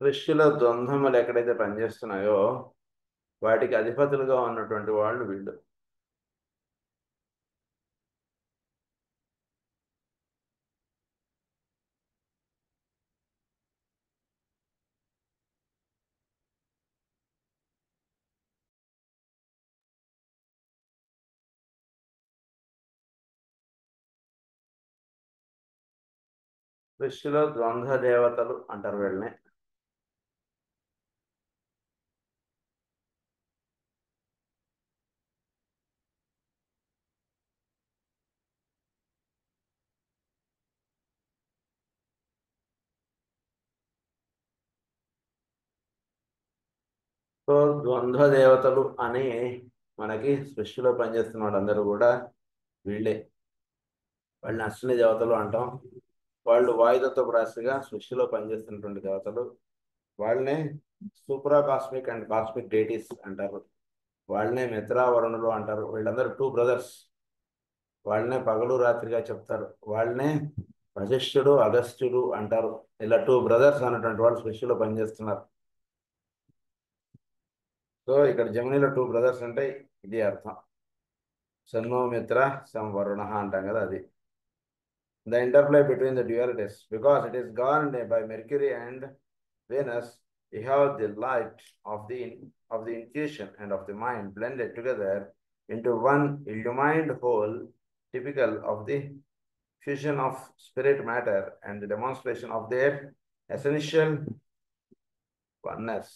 సృష్టిలో ద్వంద్వములు ఎక్కడైతే పనిచేస్తున్నాయో వాటికి అధిపతులుగా ఉన్నటువంటి వాళ్ళు వీళ్ళు. సృష్టిలో ద్వంద్వ దేవతలు అంటారు వీళ్ళని. సో ద్వంద్వ దేవతలు అని మనకి సృష్టిలో పనిచేస్తున్న వాళ్ళందరూ కూడా వీళ్ళే. వాళ్ళని అశ్విని దేవతలు అంటాం. వాళ్ళు వాయుతత్వ రాశిగా సృష్టిలో పనిచేస్తున్నటువంటి దేవతలు. వాళ్ళనే సూపరా కాస్మిక్ అండ్ కాస్మిక్ డేటీస్ అంటారు. వాళ్ళనే మిత్రా వరుణులు అంటారు. వీళ్ళందరూ టూ బ్రదర్స్. వాళ్ళనే పగలు రాత్రిగా చెప్తారు. వాళ్ళనే వశిష్ఠుడు అగస్త్యుడు అంటారు. ఇలా టూ బ్రదర్స్ అన్నటువంటి వాళ్ళు సృష్టిలో పనిచేస్తున్నారు. సో ఇక్కడ జమినీలో టూ బ్రదర్స్ అంటే ఇది అర్థం. సన్నో మిత్ర సం వరుణ అంటాం కదా, అది. The interplay between the dualities, because it is governed by Mercury and Venus, we have the light of the intuition and of the mind blended together into one illumined whole, typical of the fusion of spirit matter and the demonstration of their essential oneness.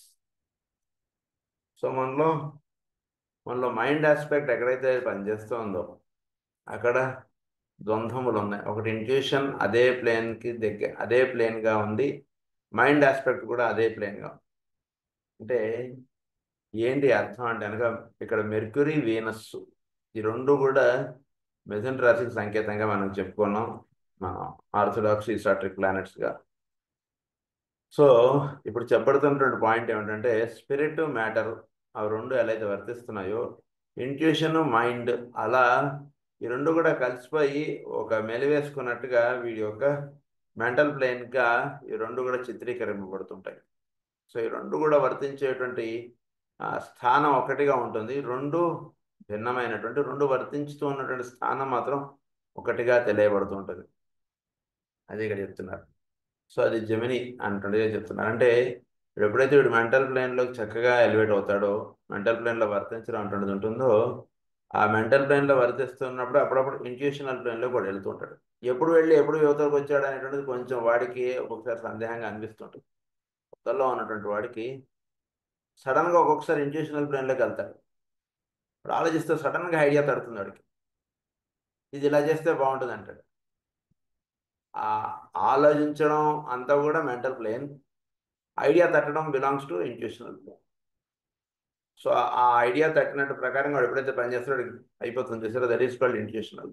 So మనలో mind aspect ఎక్కడైతే పనిచేస్తుందో అక్కడ ద్వంద్వములు ఉన్నాయి. ఒకటి intuition అదే ప్లేన్కి అదే ప్లేన్గా ఉంది, mind aspect కూడా అదే ప్లేన్గా. అంటే ఏంటి అర్థం అంటే కనుక ఇక్కడ మెర్క్యూరీ వీనస్ ఈ రెండు కూడా మిథున రాశికి సంకేతంగా మనం చెప్పుకున్నాం, మనం ఆర్థోడాక్స్ ఈసాట్రిక్ ప్లానెట్స్గా. సో ఇప్పుడు చెప్పబడుతున్నటువంటి పాయింట్ ఏమిటంటే స్పిరిట్ మ్యాటర్ అవి రెండు ఎలా అయితే వర్తిస్తున్నాయో, ఇంట్యూషన్ మైండ్ అలా ఈ రెండు కూడా కలిసిపోయి ఒక మెలివేసుకున్నట్టుగా వీడి యొక్క మెంటల్ ప్లేన్గా ఈ రెండు కూడా చిత్రీకరింపబడుతుంటాయి. సో ఈ రెండు కూడా వర్తించేటువంటి స్థానం ఒకటిగా ఉంటుంది. రెండు భిన్నమైనటువంటి, రెండు వర్తించుతూ ఉన్నటువంటి స్థానం మాత్రం ఒకటిగా తెలియబడుతుంటుంది. అది ఇక్కడ చెప్తున్నారు. సో అది జెమిని అంటుండే చెప్తున్నారు. అంటే ఎప్పుడైతే వీడు మెంటల్ ప్లేన్లోకి చక్కగా ఎలివేట్ అవుతాడో, మెంటల్ ప్లేన్లో వర్తించడం అంటున్నది ఉంటుందో, ఆ మెంటల్ ప్లేన్లో వర్తిస్తున్నప్పుడు అప్పుడప్పుడు ఇంట్యూషనల్ ప్లేన్లో కూడా వెళ్తూ ఉంటాడు. ఎప్పుడు యువతలకు వచ్చాడు అనేటువంటిది కొంచెం వాడికి ఒక్కొక్కసారి సందేహంగా అనిపిస్తుంటుంది. కొత్తలో ఉన్నటువంటి వాడికి సడన్గా ఒక్కొక్కసారి ఇంట్యూషనల్ ప్లేన్లోకి వెళ్తాడు. ఇప్పుడు ఆలోచిస్తే సడన్గా ఐడియా తడుతుంది వాడికి, ఇది ఇలా చేస్తే బాగుంటుంది అంటాడు. ఆ ఆలోచించడం అంతా కూడా మెంటల్ ప్లేన్, ఐడియా తట్టడం belongs to intuitional plane. So ఆ ఐడియా తట్టినట్టు ప్రకారం వాడు ఎప్పుడైతే పనిచేస్తాడో అయిపోతుంది చూసారో, that is called intuitional.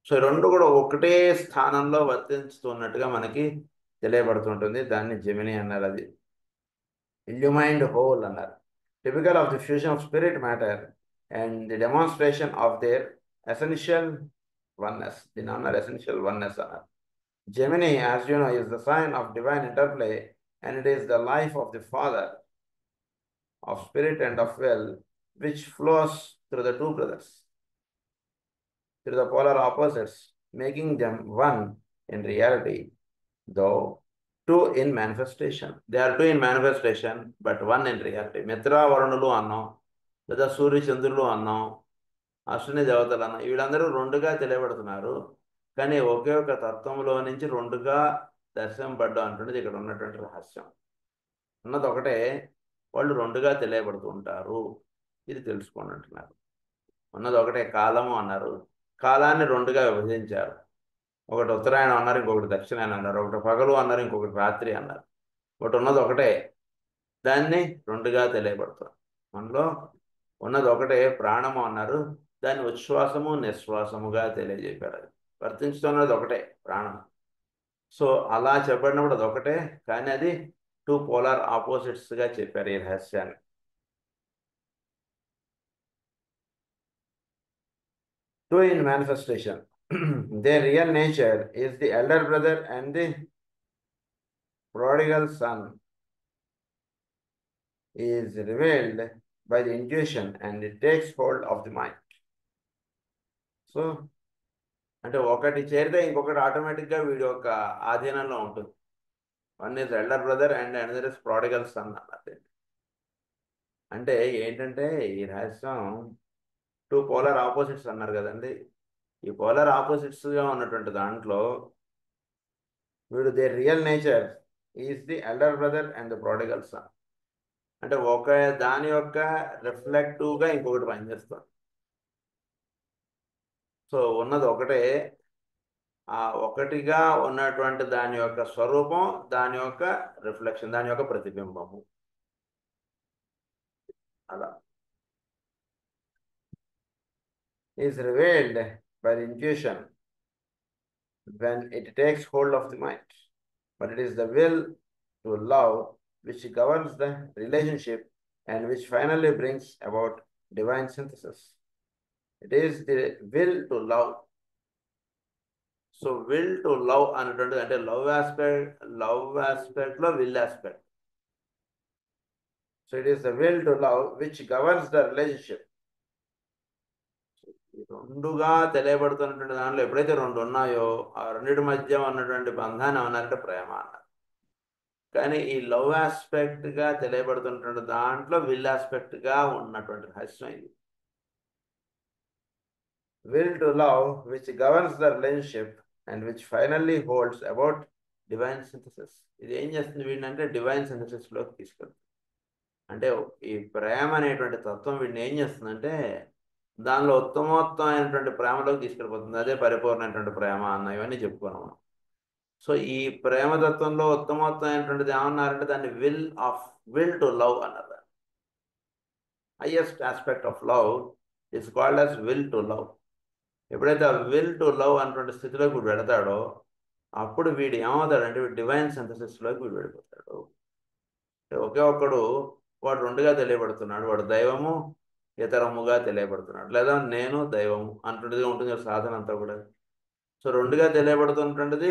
So రెండు కూడా ఒకటే స్థానంలో వర్తించుతున్నట్టుగా మనకి తెలియబడుతుంటుంది. దాన్ని జెమిని అన్నారు, అది ఇల్యూమైన్డ్ హోల్ అన్నారు. Typical of the fusion of spirit matter and the demonstration of their essential oneness. దీని అన్నారు ఎసెన్షియల్ వన్నెస్ అన్నారు. Gemini, as you know, is the sign of divine interplay, and it is the life of the Father of spirit and of will, which flows through the two brothers, through the polar opposites, making them one in reality, though two in manifestation. They are two in manifestation, but one in reality. Mitra వరుణులు అన్నాం, లేదా సూర్య చంద్రులు అన్నాం, అశ్విని దేవతలు అన్నాం. వీళ్ళందరూ రెండుగా తెలియబడుతున్నారు, కానీ ఒకే ఒక తత్వంలో నుంచి రెండుగా దర్శనపడ్డం అంటున్నది ఇక్కడ ఉన్నటువంటి రహస్యం. ఉన్నది ఒకటే, వాళ్ళు రెండుగా తెలియబడుతూ ఉంటారు, ఇది తెలుసుకోండి అంటున్నారు. ఉన్నది ఒకటే కాలము అన్నారు, కాలాన్ని రెండుగా విభజించారు. ఒకటి ఉత్తరాయణం అన్నారు, ఇంకొకటి దక్షిణాయనం అన్నారు. ఒకటి పగలు అన్నారు, ఇంకొకటి రాత్రి అన్నారు. ఒకటి ఉన్నది ఒకటే, దాన్ని రెండుగా తెలియబడుతుంది. మనలో ఉన్నది ఒకటే ప్రాణము అన్నారు, దాన్ని ఉచ్ఛ్వాసము నిశ్వాసముగా తెలియజేశారు. వర్తించుతున్నది ఒకటే ప్రాణం. సో అలా చెప్పడినప్పుడు అది ఒకటే, కానీ అది టూ పోలార్ ఆపోజిట్స్గా చెప్పారు ఈ రహస్యాన్ని. Two in manifestation. their real nature is the elder brother and the prodigal son. is revealed by the intuition and it takes hold of the mind. So అంటే ఒకటి చేరితే ఇంకొకటి ఆటోమేటిక్గా వీడి యొక్క ఆధీనంలో ఉంటుంది. One is elder brother and another is prodigal sun అన్నది. అంటే ఏంటంటే ఈ రహస్యం టూ పోలార్ ఆపోజిట్స్ అన్నారు కదండి. ఈ పోలార్ ఆపోజిట్స్గా ఉన్నటువంటి దాంట్లో వీడు they real nature is the elder brother and the prodigal sun. అంటే ఒక దాని యొక్క రిఫ్లెక్టివ్గా ఇంకొకటి పనిచేస్తుంది. సో ఉన్నది ఒకటే, ఆ ఒకటిగా ఉన్నటువంటి దాని యొక్క స్వరూపం, దాని యొక్క రిఫ్లెక్షన్, దాని యొక్క ప్రతిబింబము. అలా is revealed by the intuition when it takes hold of the mind. But it is the will to love which governs the relationship and which finally brings about divine synthesis. It is the will to love. So will to love అనేటువంటి అంటే love aspect లో will aspect. So it is the will to love which governs the relationship. రెండుగా తెలియబడుతున్నటువంటి దానిలో ఎప్పుడైతే రెండు ఉన్నాయో ఆ రెండింటి మధ్య ఉన్నటువంటి బంధాన్ని ఏమన్నారంటే ప్రేమ అన్నారు. కానీ ఈ లవ్ ఆస్పెక్ట్గా తెలియబడుతున్నటువంటి దాంట్లో విల్ ఆస్పెక్ట్గా ఉన్నటువంటి రహస్యం ఇది. Will to love which governs the relationship and which finally holds about divine synthesis. ఇది ఏం చేస్తుంది వీడిని అంటే డివైన్ సింథసిస్లోకి తీసుకెళ్తుంది. అంటే ఈ ప్రేమ అనేటువంటి తత్వం వీడిని ఏం చేస్తుందంటే దానిలో ఉత్తమోత్తమైనటువంటి ప్రేమలోకి తీసుకెళ్ళిపోతుంది. అదే పరిపూర్ణమైనటువంటి ప్రేమ అన్న ఇవన్నీ చెప్పుకున్నాం మనం. సో ఈ ప్రేమతత్వంలో ఉత్తమోత్తమైనటువంటిది ఏమన్నారంటే దాన్ని విల్ టు లవ్ అన్నారు. Highest aspect of love is called as will to love. ఎప్పుడైతే ఆ విల్ టు లవ్ అన్నటువంటి స్థితిలోకి వీడు వెళతాడో అప్పుడు వీడు ఏమవుతాడంటే వీడు డివైన్ సింథసిస్లోకి వీడు వెళ్ళిపోతాడు. ఒకే ఒక్కడు వాడు రెండుగా తెలియబడుతున్నాడు. వాడు దైవము ఇతరముగా తెలియబడుతున్నాడు, లేదా నేను దైవము అంటుంటిది ఉంటుంది సాధన అంతా కూడా. సో రెండుగా తెలియబడుతున్నటువంటిది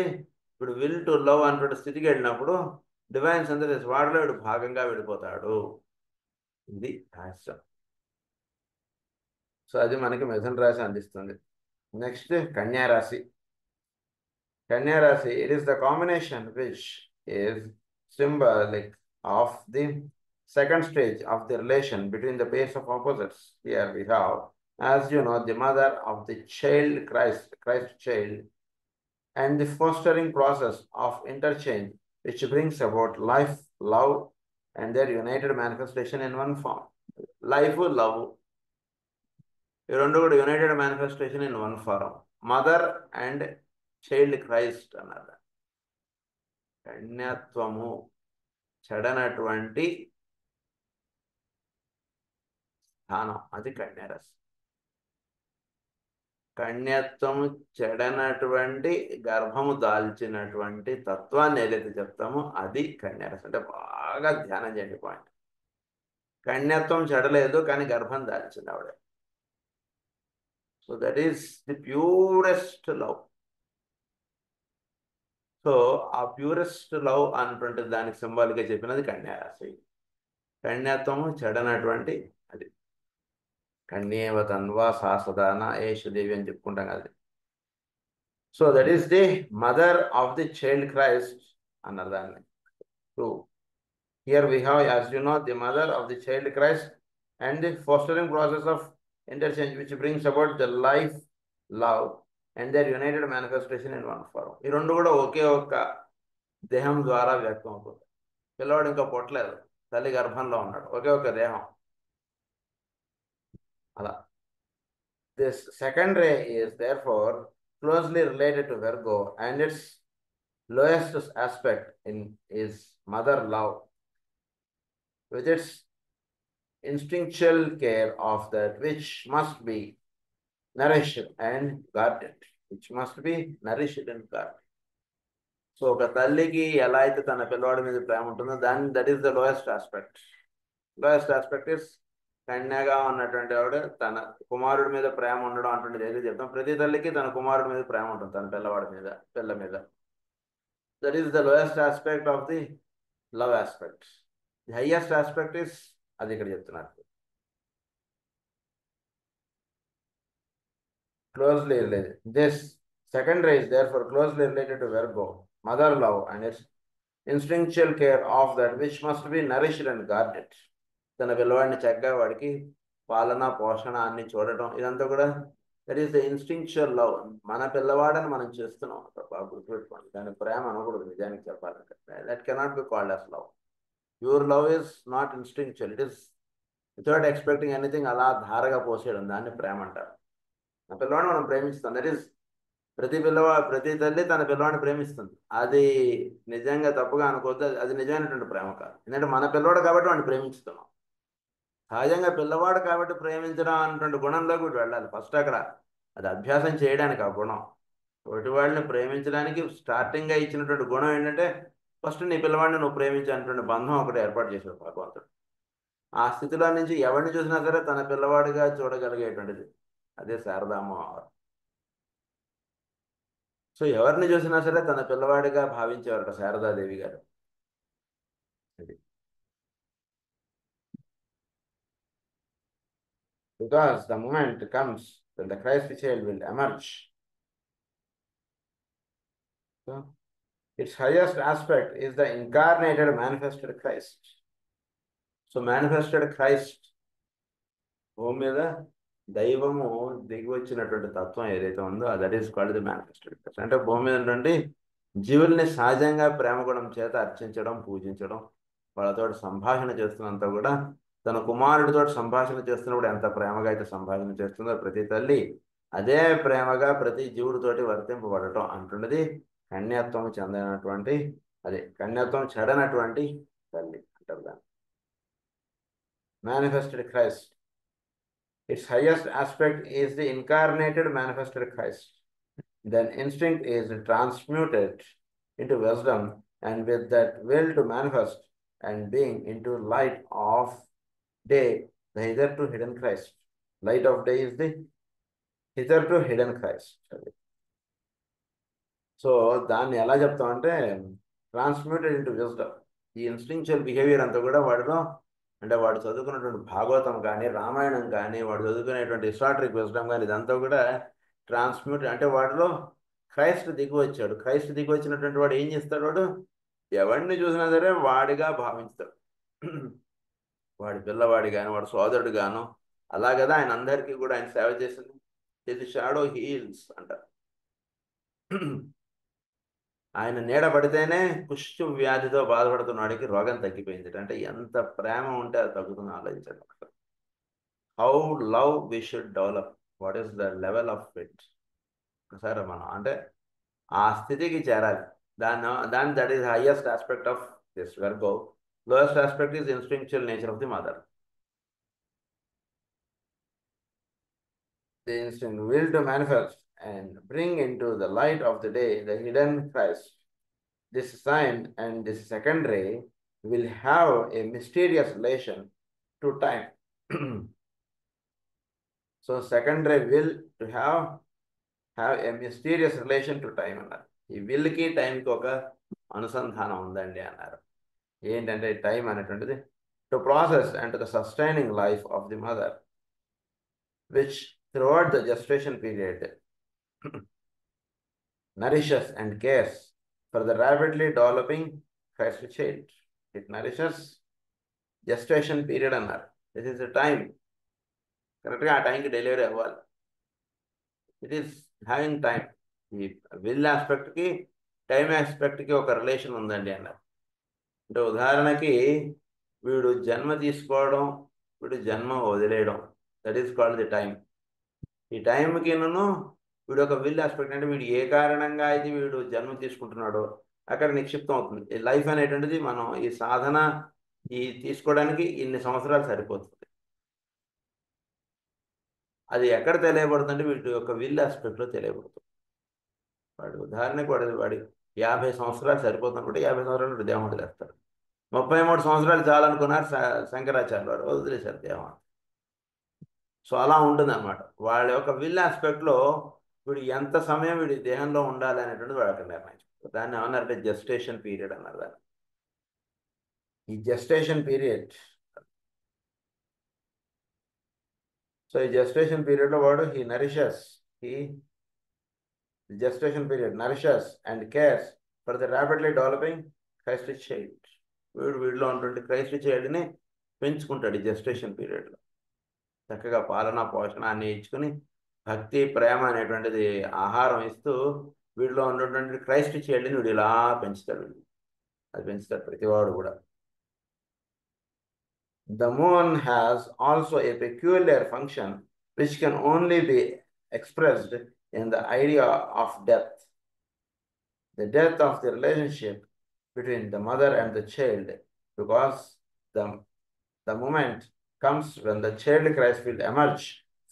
ఇప్పుడు విల్ టు లవ్ అన్నటువంటి స్థితికి వెళ్ళినప్పుడు డివైన్ సింథసిస్ వాడిలో వీడు భాగంగా వెళ్ళిపోతాడు. ఇది రహస్యం. సో అది మనకి మిథున రాశి అందిస్తుంది. నెక్స్ట్ కన్యారాశి. కన్యారాశి, it is the combination which is symbolic of the second stage of the relation between the pairs of opposites. Here we have, as you know, the mother of the child, Christ child, and the fostering process of interchange, which brings about life, love, and their united manifestation in one form. Life, love, ఈ రెండు కూడా united manifestation in one form. Mother and child Christ అన్నారు. కన్యత్వము చెడనటువంటి స్థానం, అది కన్యారాశి. కన్యత్వము చెడనటువంటి గర్భము దాల్చినటువంటి తత్వాన్ని ఏదైతే చెప్తామో అది కన్యారాశి. అంటే బాగా ధ్యానం చేయండి పాయింట్. కన్యత్వం చెడలేదు కానీ గర్భం దాల్చింది ఆవిడ. So that is the purest love. So ఆ ప్యూరెస్ట్ లవ్ అన్నటువంటి దానికి సింబాలిక్గా చెప్పినది కన్యారాశి. కన్యాత్వము చెడనటువంటి అది. కన్యేవ తన్వా సాసదాన ఏషుదేవి అని చెప్పుకుంటాం కదా. So that is the mother of the child Christ అన్నారు దాన్ని. So here we have, as you know, the mother of the child Christ and the fostering process of interchange which brings about the life, love and their united manifestation in one form. ఈ రెండు కూడా ఒకే ఒక్క దేహం ద్వారా వ్యక్తం అవుతుంది. పిల్లవాడు ఇంకా పుట్టలేదు, తల్లి గర్భంలో ఉన్నాడు, ఒకే ఒక దేహం. అలా this second ray is therefore closely related to Virgo, and its lowest aspect is mother love, with its instinctual care of that which must be nourished and guarded. So ఒక తల్లికి ఎలా అయితే తన పిల్లవాడి మీద ప్రేమ ఉంటుందో that is the lowest aspect. Lowest aspect is కన్యగా ఉన్నటువంటి ఆవిడ తన కుమారుడి మీద ప్రేమ ఉండడం అటువంటిది ఏదో చెప్తాం. ప్రతి తల్లికి తన కుమారుడి మీద ప్రేమ ఉంటుంది, తన పిల్లవాడి మీద, పిల్ల మీద. That is the lowest aspect of the love aspect. The highest aspect is అది ఇక్కడ చెప్తున్నారు. Closely related. This secondary is therefore closely related to verbo, mother love and its instinctual care of that which must be nourished and guarded. తన పిల్లవాడిని చక్కగా వాడికి పాలన పోషణ అన్ని చూడటం ఇదంతా కూడా that is the instinctual love. మన పిల్లవాడని మనం చేస్తున్నాం బాగా గుర్తుపెట్టుకోండి. దాని ప్రేమ అనకూడదు నిజానికి చెప్పాలంటే. That cannot be called as love. Pure love is not instinctual, it is without expecting anything, అలా ధారగా పోసేయడం, దాన్ని ప్రేమ అంటారు. ఆ పిల్లవాడిని మనం ప్రేమిస్తాం. దట్ ఈస్ ప్రతి తల్లి తన పిల్లవాడిని ప్రేమిస్తుంది. అది నిజంగా తప్పుగా అనుకోవద్దు, అది నిజమైనటువంటి ప్రేమ కాదు. ఎందుకంటే మన పిల్లవాడు కాబట్టి వాడిని ప్రేమిస్తున్నాం. సహజంగా పిల్లవాడు కాబట్టి ప్రేమించడం అనేటువంటి గుణంలోకి వీడు వెళ్ళాలి ఫస్ట్. అక్కడ అది అభ్యాసం చేయడానికి ఆ గుణం. ఒకటి వాళ్ళని ప్రేమించడానికి స్టార్టింగ్గా ఇచ్చినటువంటి గుణం ఏంటంటే ఫస్ట్ నీ పిల్లవాడిని నువ్వు ప్రేమించేటువంటి బంధం ఒకటి ఏర్పాటు చేశాడు భగవంతుడు. ఆ స్థితిలో నుంచి ఎవరిని చూసినా సరే తన పిల్లవాడిగా చూడగలిగేటువంటిది అదే శారదామ్మ. సో ఎవరిని చూసినా సరే తన పిల్లవాడిగా భావించేవారట శారదాదేవి గారు. Because the moment comes when the Christ child will emerge. So, its highest aspect is the incarnated manifested Christ. So manifested Christ, భూమి మీద దైవము దిగి వచ్చినటువంటి తత్వం ఏదైతే ఉందో that is called the manifested Christ. అంటే భూమి మీద ఉన్నటువంటి జీవుల్ని సహజంగా ప్రేమ గుణం చేత అర్చించడం, పూజించడం, వాళ్ళతో సంభాషణ చేస్తున్నంత కూడా తన కుమారుడితో సంభాషణ చేస్తున్నప్పుడు ఎంత ప్రేమగా అయితే సంభాషణ చేస్తుందో ప్రతి తల్లి అదే ప్రేమగా ప్రతి జీవుడితోటి వర్తింపబడటం అంటున్నది కన్యత్వం చెందినటువంటి, అదే కన్యత్వం చెడనటువంటి తల్లి అంటారు దాన్ని. Manifested Christ. Its highest aspect is the incarnated manifested Christ. Then instinct is transmuted into wisdom, and with that will to manifest and being into light of day, the hitherto hidden Christ. Light of day is the hitherto hidden Christ. So దాన్ని ఎలా చెప్తామంటే ట్రాన్స్మ్యూటెడ్ into wisdom. ఈ instinctual behaviour అంతా కూడా వాడిలో, అంటే వాడు చదువుకున్నటువంటి భాగవతం కానీ రామాయణం కానీ వాడు చదువుకునేటువంటి హిస్టారిక్ విజ్డమ్ కానీ ఇదంతా కూడా ట్రాన్స్మ్యూట్, అంటే వాడిలో క్రైస్ట్ దిగి వచ్చాడు. క్రైస్ట్ దిగి వచ్చినటువంటి వాడు ఏం చేస్తాడు? వాడు ఎవరిని చూసినా సరే వాడిగా భావిస్తాడు. వాడి పిల్లవాడి కానీ వాడు సోదరుడు గాను అలా కదా ఆయన అందరికీ కూడా ఆయన సేవ చేసింది. ఇది షాడో హీల్స్ అంటారు. ఆయన నీడ పడితేనే కుష్ఠు వ్యాధితో బాధపడుతున్నవాడికి రోగం తగ్గిపోయింది. అంటే ఎంత ప్రేమ ఉంటే అది తగ్గుతుంది ఆలోచించండి. How love we should develop, what is the level of it. సరే మనం అంటే ఆ స్థితికి చేరాలి. దాని that is highest aspect of this Virgo. Lowest aspect is instinctual nature of the mother. The instinct will to manifest and bring into the light of the day the hidden Christ. This sign and this secondary will have a mysterious relation to time. So secondary will to have a mysterious relation to time అన్నారు. ఈ విల్కి టైంకి ఒక అనుసంధానం ఉందండి అన్నారు. ఏంటంటే time అనేటువంటిది to process and to the sustaining life of the mother which throughout the gestation period nourishes and cares for the rapidly developing Christ child. It nourishes gestation period అన్నారు. This is the time. కరెక్ట్గా ఆ టైంకి delivery అవ్వాలి. It is having time. ఈ will ఆస్పెక్ట్కి time ఆస్పెక్ట్కి ఒక relation ఉందండి అన్నారు. అంటే ఉదాహరణకి వీడు జన్మ తీసుకోవడం, వీడు జన్మ వదిలేయడం, that is called the time. ఈ టైంకి వీడు ఒక విల్ ఆస్పెక్ట్, అంటే వీడు ఏ కారణంగా అయితే వీడు జన్మ తీసుకుంటున్నాడో అక్కడ నిక్షిప్తం అవుతుంది. ఈ లైఫ్ అనేటువంటిది మనం ఈ సాధన ఈ తీసుకోవడానికి ఇన్ని సంవత్సరాలు సరిపోతుంది. అది ఎక్కడ తెలియబడుతుందంటే వీటి యొక్క విల్ ఆస్పెక్ట్లో తెలియబడుతుంది. వాడు ఉదాహరణకు వాడి 50 సంవత్సరాలు సరిపోతుంది అంటే 50 సంవత్సరాలు దేహం వదిలేస్తాడు. 33 సంవత్సరాలు చాలనుకున్నారు శంకరాచార్య వారు, వదిలేశారు దేహం. సో అలా ఉంటుంది అనమాట. వాళ్ళ యొక్క విల్ ఆస్పెక్ట్లో వీడు ఎంత సమయం వీడి దేహంలో ఉండాలి అనేటువంటిది వాడు అక్కడ నిర్ణయించుకుంటారు. దాన్ని ఏమన్నారంటే జెస్టేషన్ పీరియడ్ అన్నారు. దాన్ని ఈ జెస్టేషన్ పీరియడ్ సో ఈ జెస్టేషన్ పీరియడ్లో వాడు the gestation period nourishes and cares for the rapidly developing Christ child. వీడిలో ఉన్నటువంటి క్రైస్ట్ చైల్డ్ని పెంచుకుంటాడు ఈ జెస్టేషన్ పీరియడ్లో. చక్కగా పాలన పోషణ అన్ని ఇచ్చుకుని భక్తి ప్రేమ అనేటువంటిది ఆహారం ఇస్తూ వీడిలో ఉన్నటువంటి క్రైస్ట్ చైల్డ్ని వీడు ఇలా పెంచుతాడు. అది పెంచుతాడు ప్రతివాడు కూడా. The moon has also a peculiar function which can only be expressed in the idea of death. The death of the relationship between the mother and the child, because the moment comes when the child Christ will emerge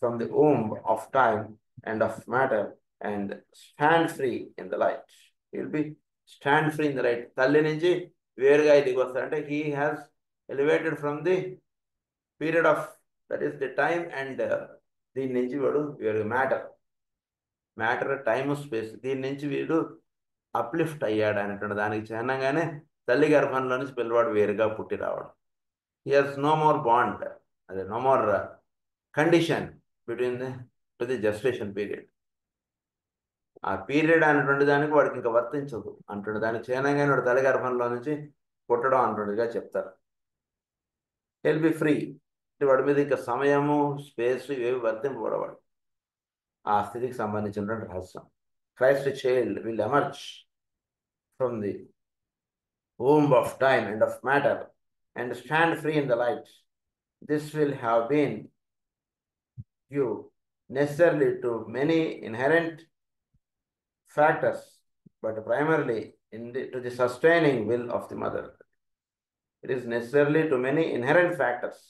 from the womb of time and of matter and stand free in the light. He will be stand free in the light. తల్లి నుంచి వేరుగా ఇదికి వస్తాడంటే he has elevated from the period of, that is the time, and దీని నుంచి వీడు వేరు matter time space దీని నుంచి వీడు అప్లిఫ్ట్ అయ్యాడు అనేటువంటి దానికి చిహ్నంగానే తల్లి గర్భంలో నుంచి పిల్లవాడు వేరుగా పుట్టి రావడం. He has no more bond, అదే no more condition between the gestation period. ఆ పీరియడ్ అనేటువంటి దానికి వాడికి ఇంకా వర్తించదు అంటుండే దానికి చిహ్నంగానే వాడు తల్లి గర్భంలో నుంచి పుట్టడం అంటుండగా చెప్తారు. హెల్ బి ఫ్రీ, వాడి మీద ఇంకా సమయము స్పేస్ ఇవేవి వర్తింపబడవాడు. ఆ స్థితికి సంబంధించినటువంటి రహస్యం. Christ child will emerge from the womb of time and of matter and stand free in the light. This will have been due necessarily to many inherent factors, but primarily to the sustaining will of the mother. It is necessarily to many inherent factors.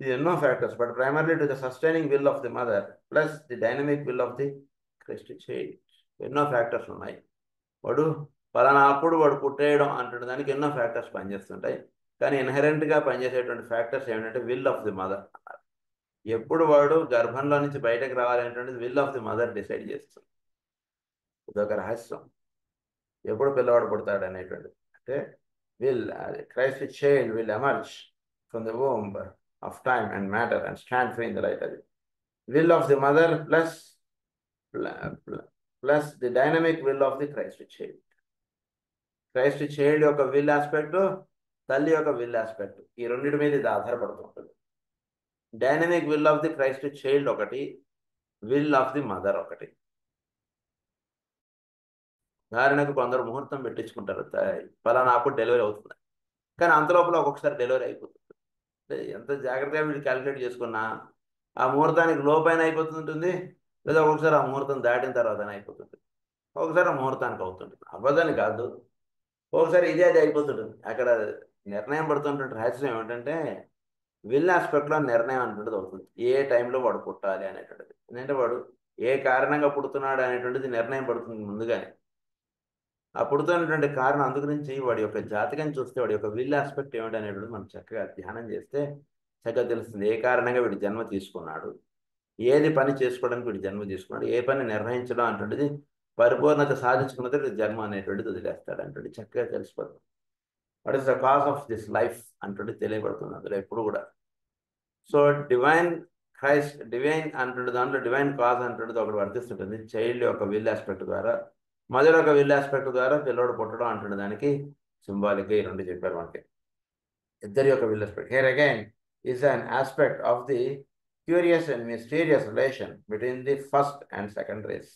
There are no factors, but primarily to the sustaining will of the mother plus the dynamic will of the Christ child. ఎన్నో factors ఉన్నాయి. వాడు పలానా అప్పుడు వాడు పుట్టేయడం అంటున్న దానికి ఎన్నో factors పనిచేస్తుంటాయి. కానీ ఇన్హెరెంట్గా పనిచేసేటువంటి ఫ్యాక్టర్స్ ఏమిటంటే విల్ ఆఫ్ ది మదర్. ఎప్పుడు వాడు గర్భంలో నుంచి బయటకు రావాలనేటువంటిది will of the mother decide చేస్తుంది. ఇదొక రహస్యం. ఎప్పుడు పిల్లవాడు పుడతాడు అనేటువంటిది అంటే will, Christ child will emerge from the womb of time and matter and stand free in the light. అది will of the mother plus the dynamic will of the Christ child. Christ child యొక్క will aspect, తల్లి యొక్క will aspect, ఈ రెండింటి మీద ఇది ఆధారపడుతూ ఉంటుంది. Dynamic will of the Christ child ఒకటి, విల్ ఆఫ్ ది మదర్ ఒకటి. ఉదాహరణకు కొందరు ముహూర్తం పెట్టించుకుంటారు, పలానా అప్పుడు డెలివరీ అవుతుంది, కానీ అంతలోపల ఒక్కొక్కసారి డెలివరీ అయిపోతుంది. ఎంత జాగ్రత్తగా వీళ్ళు క్యాలిక్యులేట్ చేసుకున్నా ఆ ముహూర్తానికి లోపైన అయిపోతుంటుంది, లేదా ఒక్కొక్కసారి ఆ ముహూర్తం దాటిన తర్వాతనే అయిపోతుంది. ఒకసారి ఆ ముహూర్తానికి అవుతుంది, అవ్వదని కాదు, ఒకసారి ఇదే అది అయిపోతుంటుంది. అక్కడ నిర్ణయం పడుతున్నటువంటి రహస్యం ఏమిటంటే విల్ ఆస్పెక్ట్లో నిర్ణయం అనేటువంటిది అవుతుంది. ఏ టైంలో వాడు పుట్టాలి అనేటువంటిది, ఎందుకంటే వాడు ఏ కారణంగా పుడుతున్నాడు అనేటువంటిది నిర్ణయం పడుతుంది ముందుగానే. ఆ పుడుతున్నటువంటి కారణం అందుగురించి వాడి యొక్క జాతకం చూస్తే వాడి యొక్క విల్ ఆస్పెక్ట్ ఏమిటి అనేటువంటిది మనం చక్కగా ధ్యానం చేస్తే చక్కగా తెలుస్తుంది. ఏ కారణంగా వీడు జన్మ తీసుకున్నాడు, ఏది పని చేసుకోవడానికి వీడు జన్మ తీసుకున్నాడు, ఏ పని నిర్వహించడం అనేటువంటిది పరిపూర్ణత సాధించుకున్నది జన్మ అనేటువంటిది వదిలేస్తాడు అంటే చక్కగా తెలిసిపోతుంది. What is the cause of this life అంటే తెలియబడుతుంది అందులో ఎప్పుడు కూడా. సో డివైన్ అంటుండే దాంట్లో డివైన్ కాజ్ అంటుండేది ఒకటి వర్తిస్తుంటుంది. చైల్డ్ యొక్క విల్ ఆస్పెక్ట్ ద్వారా, మదర్ యొక్క విల్ ఆస్పెక్ట్ ద్వారా పిల్లడు పుట్టడం అంటుండే దానికి సింబాలిక్గా ఈ రెండు చెప్పారు మనకి. ఇద్దరి యొక్క will aspect here again is an aspect of the curious and mysterious relation between the first and second race.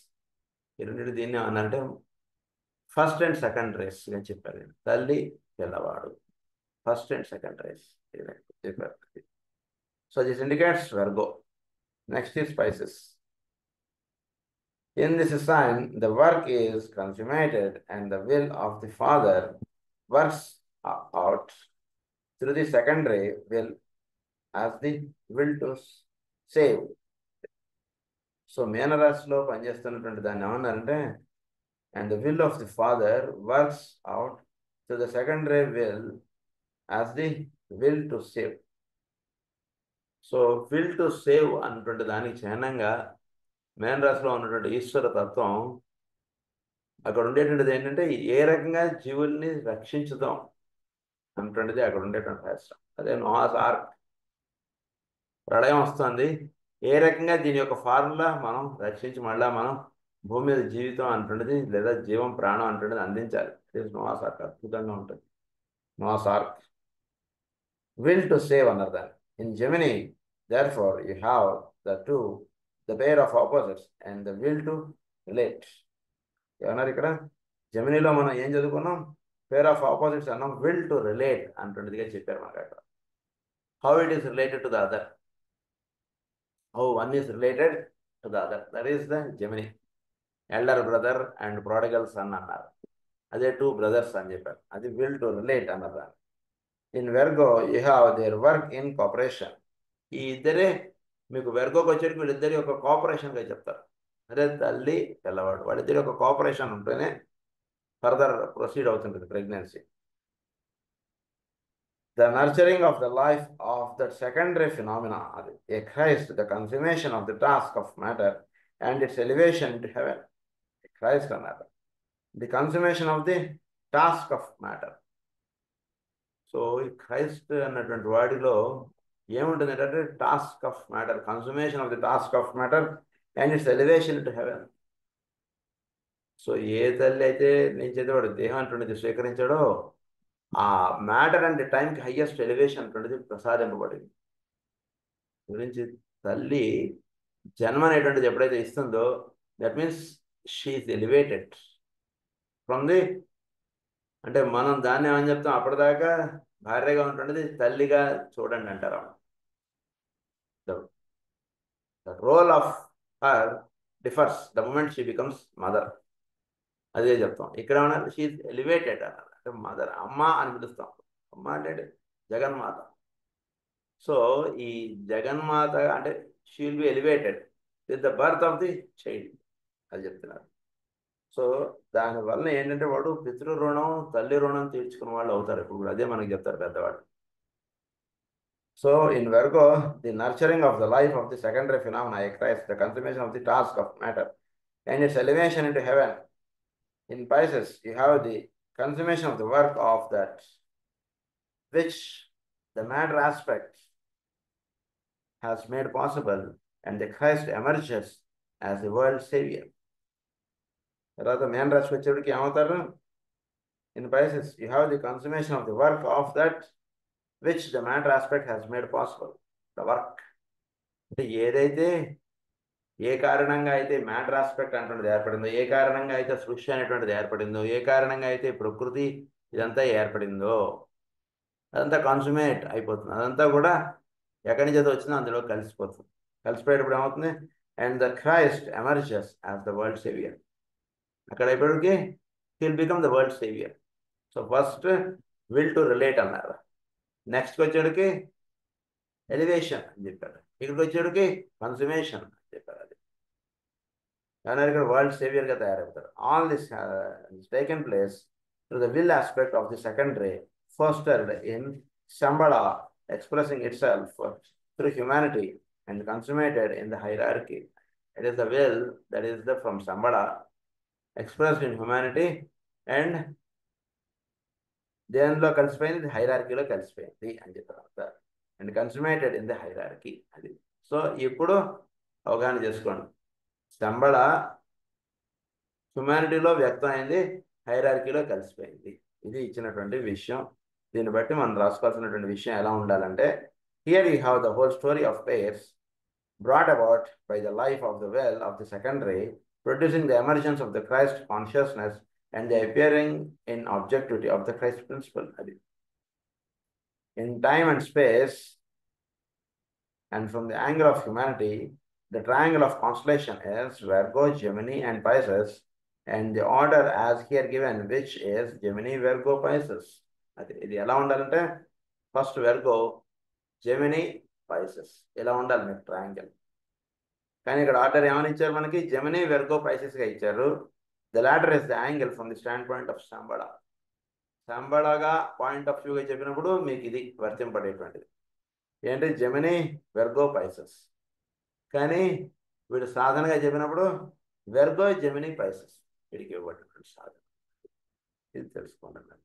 ఈ రెండింటి దీన్ని ఏమన్నంటే ఫస్ట్ అండ్ సెకండ్ రేస్గా చెప్పారు. తల్లి పిల్లవాడు, ఫస్ట్ అండ్ సెకండ్ రేస్ చెప్పారు. So this indicates Virgo. Next is Pisces. In this sign, the work is consummated and the will of the Father works out through the secondary will as the will to save. So మీనరాశిలో పనిచేస్తున్నటువంటి దాన్ని ఏమన్నారంటే and the will of the Father works out through the secondary will as the will to save. So will to save అన్నటువంటి దానికి చిహ్నంగా మేన రాశిలో ఉన్నటువంటి ఈశ్వర తత్వం అక్కడ ఉండేటువంటిది ఏంటంటే ఏ రకంగా జీవుల్ని రక్షించుదాం అన్నటువంటిది అక్కడ ఉండేటువంటి రహస్యం. అదే నోహాస్ ఆర్క్. ప్రళయం వస్తుంది. ఏ రకంగా దీని యొక్క ఫార్ములా మనం రక్షించి మళ్ళా మనం భూమి మీద జీవితం అంటున్నది లేదా జీవం ప్రాణం అంటున్నది అందించాలి. నోవాస్ ఆర్క్ అద్భుతంగా ఉంటుంది. నోవాస్ arc will to save another. In Gemini, therefore, you have the two, the pair of opposites and the will to relate. ఏమన్నారు ఇక్కడ? జెమినీలో మనం ఏం చదువుకున్నాం? పేర్ ఆఫ్ ఆపోజిట్స్ అన్నాం, విల్ టు రిలేట్ అంటున్నదిగా చెప్పారు మనకు అక్కడ. How it is related to the other, how one is related to the other, that is the Gemini. Elder brother and prodigal son అన్నారు, అదే టూ బ్రదర్స్ అని చెప్పారు, అది విల్ టు రిలేట్ అన్నారు. In Virgo you have there work in cooperation. ఈ ఇద్దరే మీకు వెర్గోకి వచ్చేటికి వీళ్ళిద్దరి యొక్క కోఆపరేషన్గా చెప్తారు. అదే తల్లి పిల్లవాడు వాళ్ళిద్దరి యొక్క కోఆపరేషన్ ఉంటేనే ఫర్దర్ ప్రొసీడ్ అవుతుంటుంది pregnancy. The nurturing of the life of that secondary phenomena, a Christ, the consummation of the task of matter and its elevation to heaven. A Christ another. The consummation of the task of matter. So ఈ Christ అన్నటువంటి వాడిలో ఏముంటుంది అంటే task of matter, consummation of the task of matter and its elevation to heaven. So ఏ తల్లి అయితే నేను వాడు దేహం అంటున్నది స్వీకరించాడో ఆ మ్యాటర్ అండ్ టైంకి హయ్యెస్ట్ ఎలివేషన్ అంటున్నది ప్రసాదింపబడింది. గురించి తల్లి జన్మ అనేటువంటిది ఎప్పుడైతే ఇస్తుందో that means she is elevated from the, అంటే మనం దాన్ని ఏమని చెప్తాం, అప్పటిదాకా భార్యగా ఉంటున్నది తల్లిగా చూడండి అంటారు. The role of her differs the moment she becomes mother, అదే చెప్తాం. ఇక్కడ ఏమన్నా షీ ఎలివేటెడ్ అన్నారు, అంటే మదర్, అమ్మ అని పిలుస్తాం. అమ్మ అంటే జగన్మాత. సో ఈ జగన్మాత అంటే she will be elevated with the birth of the child, అది చెప్తున్నారు. సో దానివల్ల ఏంటంటే వాడు పితృ రుణం తల్లి రుణం తీర్చుకున్న వాళ్ళు అవుతారు. ఇప్పుడు అదే మనకి చెప్తారు పెద్దవాళ్ళు. So in Virgo the nurturing of the life of the secondary phenomena a Christ, the consummation of the task of matter and its elevation in to heaven. In Pisces you have the consummation of the work of that which the matter aspect has made possible and the Christ emerges as the world savior. తర్వాత మేన్ రాశికి వచ్చేటికి ఏమవుతారు? In Pisces you have the consummation of the work of that which the matter aspect has made possible. The work అంటే ఏదైతే ఏ కారణంగా అయితే matter aspect అంటున్నది ఏర్పడిందో, ఏ కారణంగా అయితే సృష్టి అనేటువంటిది ఏర్పడిందో, ఏ కారణంగా అయితే ప్రకృతి ఇదంతా ఏర్పడిందో అదంతా కన్సుమేట్ అయిపోతుంది. అదంతా కూడా ఎక్కడి నుంచి అయితే వచ్చిందో అందులో కలిసిపోతుంది. కలిసిపోయేటప్పుడు ఏమవుతుంది? And the Christ emerges as the world saviour. అక్కడ అయిపోయేటికి he'll become the world saviour. So first will to relate అన్నారు, నెక్స్ట్కి వచ్చేటికి ఎలివేషన్ అని చెప్పారు, ఇక్కడికి వచ్చేటికి కన్సుమేషన్ అని చెప్పారు. అది కానీ ఇక్కడ వరల్డ్ సేవియర్గా తయారవుతారు. All this taken place to the will aspect of the secondary fostered in Shambhala, expressing itself through humanity and consummated in the hierarchy. It is the will that is from Shambhala expressed in humanity and దేనిలో కలిసిపోయింది? హైరార్కీలో కలిసిపోయింది అని చెప్పారు. And consummated in the hierarchy. అది so ఇప్పుడు అవగాహన చేసుకోండి. శంబళ హ్యుమానిటీలో వ్యక్తం అయింది, హైరార్కీలో కలిసిపోయింది. ఇది ఇచ్చినటువంటి విషయం. దీన్ని బట్టి మనం రాసుకోవాల్సినటువంటి విషయం ఎలా ఉండాలంటే, here you have the whole story of pairs brought about by the life of the well of the secondary, producing the emergence of the Christ consciousness and the appearing in objectivity of the Christ principle. In time and space, and from the angle of humanity, the triangle of constellation is Virgo, Gemini, and Pisces, and the order as here given, which is Gemini, Virgo, Pisces. ఇది ఎలా ఉండాలంటే first Virgo, Gemini, Pisces ఇలా ఉండాలి మీకు triangle. కానీ ఇక్కడ order ఏమని ఇచ్చారు మనకి? జెమిని, వెర్గో, పైసెస్గా ఇచ్చారు. The latter is the angle from the standpoint of Shambhala. శంబళగా పాయింట్ ఆఫ్ వ్యూగా చెప్పినప్పుడు మీకు ఇది వర్తింపడేటువంటిది ఏంటి? Gemini, Virgo, Pisces. కానీ వీడు సాధనగా చెప్పినప్పుడు వెర్గో, జెమిని, పైసెస్ వీడికి ఇవ్వబడినటువంటి సాధన. ఇది తెలుసుకోండి.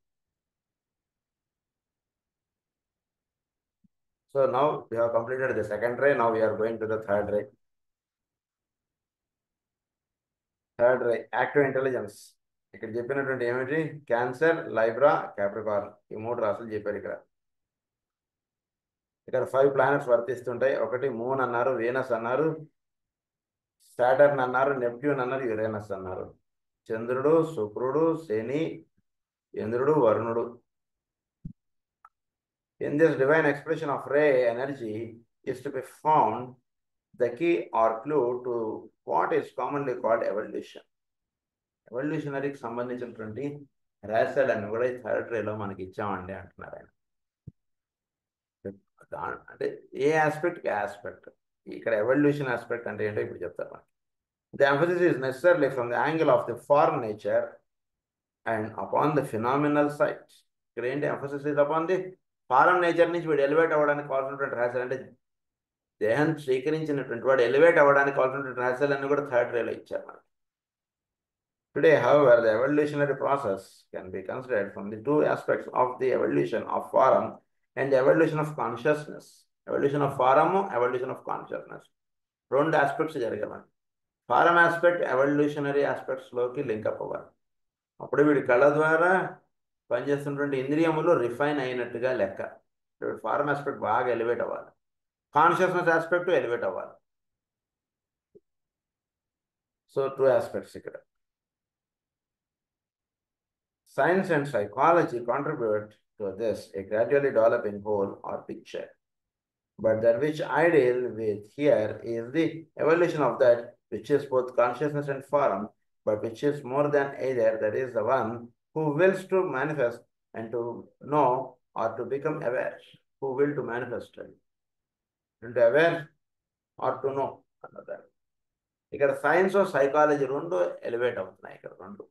So now we have completed the second ray. Now we are going to the third ray. Third ray active intelligence. ఇక్కడ చెప్పినటువంటి ఏమిటి? క్యాన్సర్, లైబ్రా, క్యాప్రికార్న్, ఈ 3 రాశులు చెప్పారు ఇక్కడ. ఇక్కడ 5 ప్లానెట్స్ వర్తిస్తుంటాయి. ఒకటి మూన్ అన్నారు, వీనస్ అన్నారు, సాటర్న్ అన్నారు, నెప్ట్యూన్ అన్నారు, యురేనస్ అన్నారు. చంద్రుడు, శుక్రుడు, శని, ఇంద్రుడు, వరుణుడు. In this divine expression of ray energy is to be found the key or clue to what is commonly called evolution. ఎవల్యూషనరీకి సంబంధించినటువంటి రహస్యాలన్నీ కూడా ఈ థర్డ్ రేలో మనకి ఇచ్చామండి అంటున్నారు ఆయన. అంటే ఏ ఆస్పెక్ట్ ఇక్కడ ఎవల్యూషన్ ఆస్పెక్ట్ అంటే ఏంటో ఇప్పుడు చెప్తారు మనకి. The emphasis is necessary from the angle of the foreign nature and upon the phenomenal sights. ఇక్కడ ఏంటి? Emphasis is upon the foreign nature నుంచి వీడు ఎలివేట్ అవ్వడానికి కావాల్సినటువంటి రహస్యాలు, అంటే దేహం స్వీకరించినటువంటి వాడు ఎలివేట్ అవ్వడానికి కావాల్సినటువంటి రహస్యాలన్నీ కూడా థర్డ్ రేలో ఇచ్చారు మనకి. Today, however, the evolutionary process can be considered from the 2 aspects of the evolution of form and the evolution of consciousness. Evolution of form, evolution of consciousness. 2 aspects జరిగాయి. ఫారం ఆస్పెక్ట్ ఎవల్యూషనరీ ఆస్పెక్ట్స్లోకి లింకప్ అవ్వాలి. అప్పుడు వీడి కళ్ళ ద్వారా పనిచేస్తున్నటువంటి ఇంద్రియములు refine అయినట్టుగా లెక్క. ఫారం ఆస్పెక్ట్ బాగా ఎలివేట్ అవ్వాలి, కాన్షియస్నెస్ ఆస్పెక్ట్ ఎలివేట్ అవ్వాలి. సో 2 ఆస్పెక్ట్స్ ఇక్కడ. Science and psychology contribute to this, a gradually developing whole or picture. But that which I deal with here is the evolution of that which is both consciousness and form, but which is more than either, that is the one who wills to manifest and to know or to become aware. Who will to manifest and to aware or to know. ఇక్కడ science psychology 2 elevate అవుతున్నాయి. ఇక్కడ 2.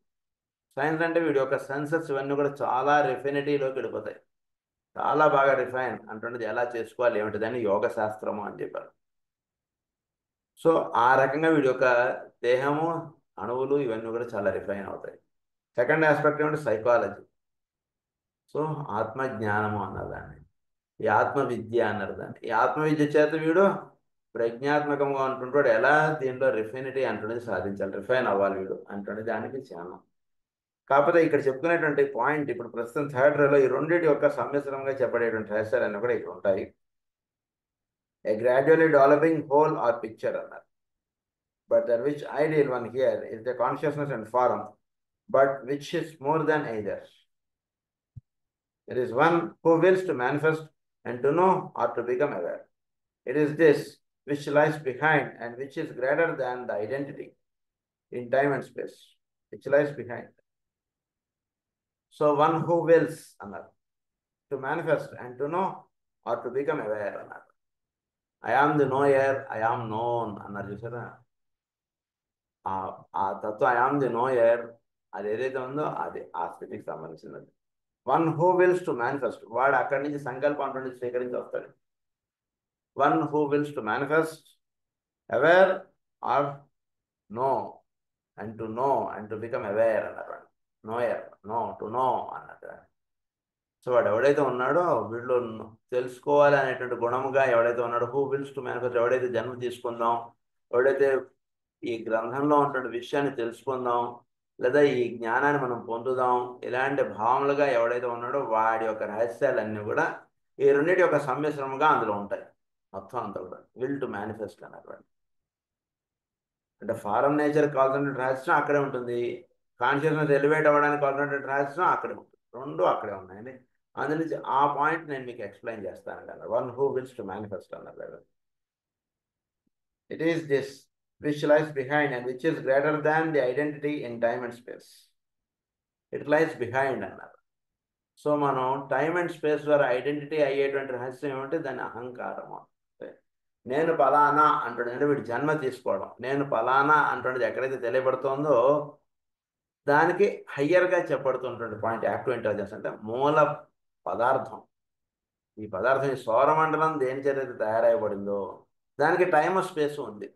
Science అంటే వీడి యొక్క senses ఇవన్నీ కూడా చాలా రిఫైనిటీలోకి వెళ్ళిపోతాయి. చాలా బాగా రిఫైన్ అంటున్నది ఎలా చేసుకోవాలి ఏమిటి దాన్ని యోగ శాస్త్రము అని చెప్పారు. సో ఆ రకంగా వీడి యొక్క దేహము, అణువులు ఇవన్నీ కూడా చాలా రిఫైన్ అవుతాయి. సెకండ్ ఆస్పెక్ట్ ఏమిటి? సైకాలజీ. సో ఆత్మజ్ఞానము అన్నారు దాన్ని, ఈ ఆత్మవిద్య అన్నారు దాన్ని. ఈ ఆత్మవిద్య చేత వీడు ప్రజ్ఞాత్మకంగా అంటుంటాడు ఎలా దీనిలో రిఫైనిటీ అంటున్నది సాధించాలి, రిఫైన్ అవ్వాలి వీడు అంటున్నది దానికి ధ్యానం. కాకపోతే ఇక్కడ చెప్పుకునేటువంటి పాయింట్ ఇప్పుడు ప్రస్తుతం థర్డ్ రేలో ఈ 2 యొక్క సమ్మిశ్రంగా చెప్పబడేటువంటి రహస్యాలన్నీ కూడా ఇక్కడ ఉంటాయి. A gradually developing whole or picture అన్నారు. But that which ideal one here is the consciousness and form, but which is more than either. It is one who wills to manifest and to know or to become aware. It is this which lies behind and which is greater than the identity in time and space. Which lies behind. So one who wills అన్నారు to manifest and to know or to become aware అన్నారు. I am the knower, I am known అన్నారు చూసారా. ఆ తత్వం I am the knower అది ఏదైతే ఉందో అది ఆ స్థితికి సంబంధించినది. One who wills to manifest, వాడు అక్కడి నుంచి సంకల్పం నుంచి స్వీకరించి వస్తాడు. One who wills to manifest, aware or know and to know and to become aware అన్నారు. నోయర్, నో టు నో అన్నట్టు. సో వాడు ఎవడైతే ఉన్నాడో వీళ్ళు తెలుసుకోవాలి అనేటువంటి గుణముగా ఎవడైతే ఉన్నాడో, హూ విల్స్ టు మేనిఫెస్ట్, ఎవడైతే జన్మ తీసుకుందాం, ఎవడైతే ఈ గ్రంథంలో ఉన్నటువంటి విషయాన్ని తెలుసుకుందాం లేదా ఈ జ్ఞానాన్ని మనం పొందుదాం ఇలాంటి భావనలుగా ఎవడైతే ఉన్నాడో వాడి యొక్క రహస్యాలన్నీ కూడా ఈ 2 యొక్క సమ్మిశ్రమంగా అందులో ఉంటాయి. మొత్తం అంతా కూడా విల్ టు మేనిఫెస్ట్ అన్నటువంటి. అంటే ఫారం నేచర్ కావాల్సినటువంటి రహస్యం అక్కడే ఉంటుంది, కాన్షియస్నెస్ ఎలివేట్ అవ్వడానికి కావాల్సినటువంటి రహస్యం అక్కడే ఉంటుంది. 2 అక్కడే ఉన్నాయండి. అందునుంచి ఆ పాయింట్ నేను మీకు ఎక్స్ప్లెయిన్ చేస్తాను కదా. One who wills to manifest అన్నారు కదా. It is this which lies behind and which is greater than the identity in time and space. It lies behind అన్నారు. సో మనం టైమ్ అండ్ స్పేస్ ద్వారా identity అయ్యేటువంటి రహస్యం ఏమంటే దాని అహంకారము. నేను పలానా అంటుండే అంటే వీడి జన్మ తీసుకోవడం, నేను పలానా అంటుండేది ఎక్కడైతే తెలియబడుతుందో దానికి హయ్యర్గా చెప్పబడుతున్నటువంటి పాయింట్ యాక్టివ్ ఇంటెలిజెన్స్ అంటే మూల పదార్థం. ఈ పదార్థం ఈ సౌరమండలం దేని చేత తయారైబడిందో దానికి టైమ్ స్పేస్ ఉంది.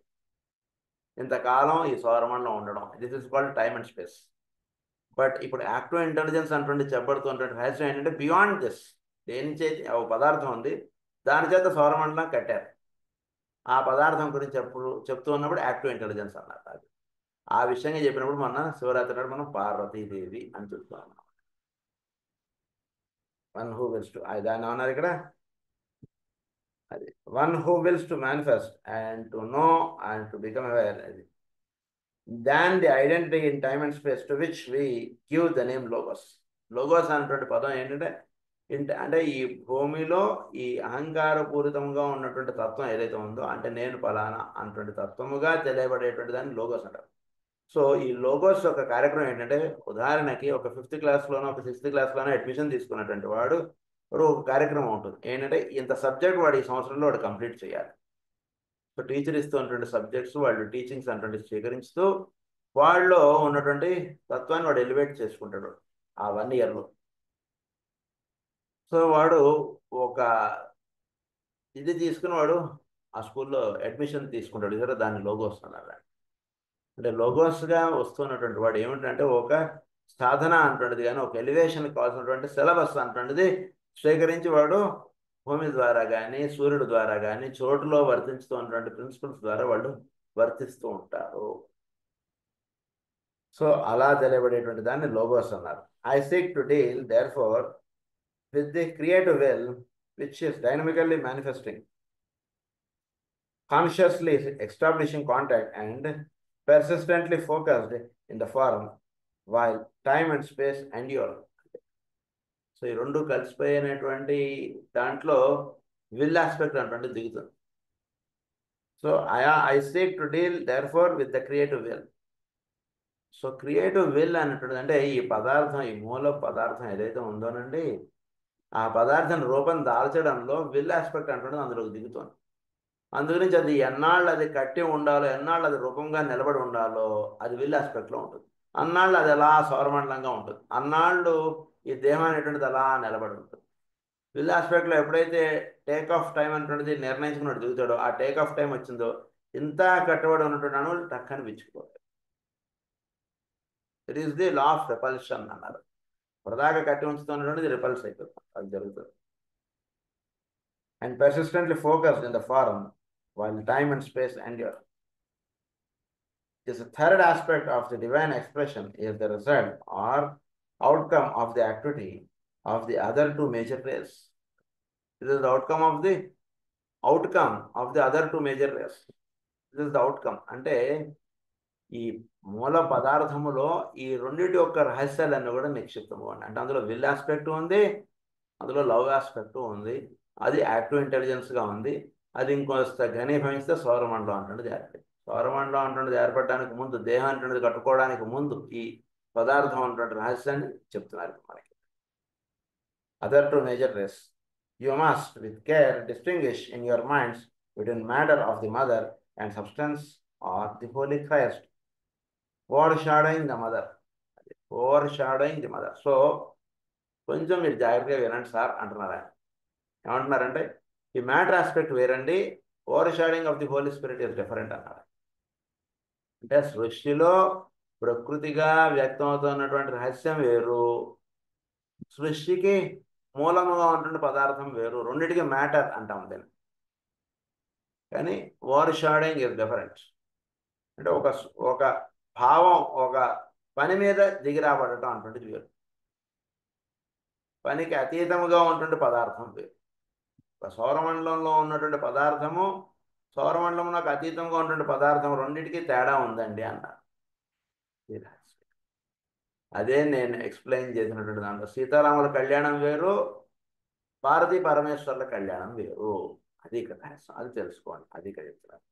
ఇంతకాలం ఈ సౌరమండలం ఉండడం, this is called time and space. But ఇప్పుడు యాక్టివ్ ఇంటెలిజెన్స్ అంటుండే చెప్పబడుతున్నటువంటి రహస్యం ఏంటంటే బియాండ్ దిస్. దేని చేతి ఒక పదార్థం ఉంది, దాని చేత సౌరమండలం కట్టారు. ఆ పదార్థం గురించి చెప్తూ ఉన్నప్పుడు యాక్టివ్ ఇంటెలిజెన్స్ అన్నారు. అది ఆ విషయంగా చెప్పినప్పుడు మొన్న శివరాత్రి నాడు మనం పార్వతీదేవి అని చెప్తున్నాం. వన్ హూ విల్స్ టు, దాన్ని అన్నారు ఇక్కడ, అది one who wills to manifest and to know and to become aware, అది than the identity in time and space to which we give the name logos. Logos అనేటువంటి పదం ఏంటంటే అంటే ఈ భూమిలో ఈ అహంకారపూరితంగా ఉన్నటువంటి తత్వం ఏదైతే ఉందో, అంటే నేను ఫలానా అన్నటువంటి తత్వముగా తెలియబడేటువంటి దాన్ని లోగోస్ అంటారు. సో ఈ లోగోస్ యొక్క కార్యక్రమం ఏంటంటే, ఉదాహరణకి ఒక 5th క్లాస్లోనో ఒక 6th క్లాస్లోనో అడ్మిషన్ తీసుకున్నటువంటి వాడు ఒక కార్యక్రమం ఉంటుంది ఏంటంటే, ఇంత సబ్జెక్ట్ వాడు ఈ సంవత్సరంలో వాడు కంప్లీట్ చేయాలి. సో టీచర్ ఇస్తున్నటువంటి సబ్జెక్ట్స్ వాళ్ళు టీచింగ్స్ అటువంటి స్వీకరిస్తూ వాళ్ళలో ఉన్నటువంటి తత్వాన్ని వాడు ఎలివేట్ చేసుకుంటాడు ఆ 1 ఇయర్లో. సో వాడు ఒక ఇది తీసుకుని వాడు ఆ స్కూల్లో అడ్మిషన్ తీసుకుంటాడు. ఇదే దాన్ని లోగోస్ అన్నారు. అంటే లోగోస్గా వస్తున్నటువంటి వాడు ఏమిటంటే ఒక సాధన అంటున్నది కానీ ఒక ఎలివేషన్ కావాల్సినటువంటి సిలబస్ అంటున్నది స్వీకరించి వాడు భూమి ద్వారా కానీ సూర్యుడు ద్వారా కానీ చోటులో వర్తించుతూ ఉన్నటువంటి ప్రిన్సిపల్స్ ద్వారా వాళ్ళు వర్తిస్తూ ఉంటారు. సో అలా తెలియబడేటువంటి దాన్ని లోగోస్ అన్నారు. I seek to deal therefore with the creative will which is dynamically manifesting, consciously establishing contact and persistently focused in the form while time and space endure. So ఈ రెండు కలిసిపోయినటువంటి దాంట్లో will aspect అంటే దిగుతుంది. So I seek to deal therefore with the creative will. So creative will అనేటువంటిది అంటే ఈ పదార్థం, ఈ మూల పదార్థం ఏదైతే ఉందోనండి, ఆ పదార్థం రూపం దాల్చడంలో విల్ ఆస్పెక్ట్ అంటున్నది అందులోకి దిగుతుంది. అందుగురించి అది ఎన్నాళ్ళు అది కట్టి ఉండాలో, ఎన్నాళ్ళు అది రూపంగా నిలబడి ఉండాలో అది విల్ ఆస్పెక్ట్లో ఉంటుంది. అన్నాళ్ళు అది ఎలా సౌరమండలంగా ఉంటుంది, అన్నాళ్ళు ఈ దేహం అనేటువంటిది అలా నిలబడి ఉంటుంది. విల్ ఆస్పెక్ట్లో ఎప్పుడైతే టేక్ ఆఫ్ టైం అనేటువంటిది నిర్ణయించుకున్నట్టు దిగుతాడో, ఆ టేక్ ఆఫ్ టైం వచ్చిందో ఇంత కట్టుబడి ఉన్నటువంటి అణువులు టక్కని విచ్చిపోతాయి. It is the law of repulsion అన్నారు. ప్రదాగా కట్టి ఉంచుతున్నటువంటిది రిపల్స్ అయిపోతుంది, అది జరుగుతుంది. And persistently focused in the form while time and space endure. This third aspect of the divine expression is the result or outcome of the activity of the other two major rays. This is the outcome of the other two major rays. This is the outcome. అంటే ఈ మూల పదార్థములో ఈ రెండింటి యొక్క రహస్యాలన్నీ కూడా నిక్షిప్తము అంటే అందులో will aspect ఉంది, అందులో లవ్ ఆస్పెక్ట్ ఉంది, అది యాక్టివ్ ఇంటెలిజెన్స్గా ఉంది. అది ఇంకొస్త ఘనీభవిస్తే సౌరమండలం అంటున్నది ఏర్పడింది. సౌరమండలం అంటున్నది ఏర్పడడానికి ముందు, దేహం అంటున్నది కట్టుకోవడానికి ముందు ఈ పదార్థం అన్నటువంటి రహస్యాన్ని చెప్తున్నారు మనకి. Other two major race you must with care distinguish in your minds between matter of the mother and substance or the holy Christ, over shadowing the mother. Over shadowing the mother. So కొంచెం మీరు జాగ్రత్తగా వినండి sir అంటున్నారు ఆయన. ఏమంటున్నారంటే ఈ matter aspect వేరండి, over shadowing of the holy spirit is different అన్నారు. అంటే సృష్టిలో ప్రకృతిగా వ్యక్తమవుతున్నటువంటి రహస్యం వేరు, సృష్టికి మూలముగా ఉన్నటువంటి పదార్థం వేరు, రెండింటికి మ్యాటర్ అంటాం దీన్ని. కానీ ఓవర్ షాడోయింగ్ ఇస్ డిఫరెంట్ అంటే ఒక భావం, ఒక పని మీద దిగిరాబడటం అటువంటిది వేరు, పనికి అతీతముగా ఉన్నటువంటి పదార్థం వేరు. సౌరమండలంలో ఉన్నటువంటి పదార్థము, సౌరమండలంలోకి అతీతంగా ఉన్నటువంటి పదార్థం రెండింటికి తేడా ఉందండి అన్నారు. అదే నేను ఎక్స్ప్లెయిన్ చేసినటువంటి దాంట్లో సీతారాముల కళ్యాణం వేరు, పార్వతీ పరమేశ్వర్ల కళ్యాణం వేరు. అది ఇక్కడ అది తెలుసుకోండి, అది ఇక్కడ చెప్తున్నారు.